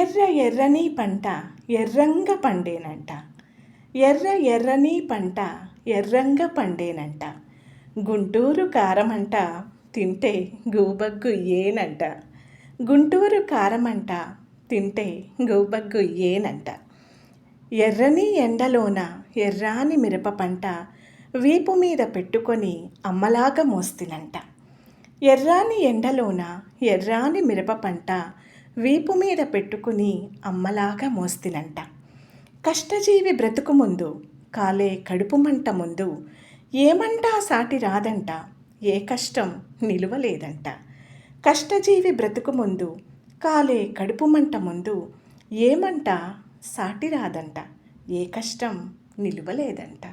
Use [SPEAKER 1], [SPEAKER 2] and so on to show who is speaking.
[SPEAKER 1] ఎర్ర ఎర్రని పంట ఎర్రంగ పండేనంట. ఎర్ర ఎర్రని పంట ఎర్రంగ పండేనంట. గుంటూరు కారమంట తింటే గూబగ్గు ఏనంట. గుంటూరు కారమంట తింటే గూబగ్గు ఏనంట. ఎర్రని ఎండలోన ఎర్రాని మిరప పంట వీపు మీద పెట్టుకొని అమ్మలాగా మోస్తినంట. ఎర్రాని ఎండలోన ఎర్రాని మిరప పంట వీపు మీద పెట్టుకుని అమ్మలాగా మోస్తినంట. కష్టజీవి బ్రతుకు ముందు కాలే కడుపు మంట ముందు ఏమంటా సాటి రాదంట, ఏ కష్టం నిలువలేదంట. కష్టజీవి బ్రతుకు ముందు కాలే కడుపు మంట ముందు ఏమంట సాటి రాదంట, ఏ కష్టం నిలువలేదంట.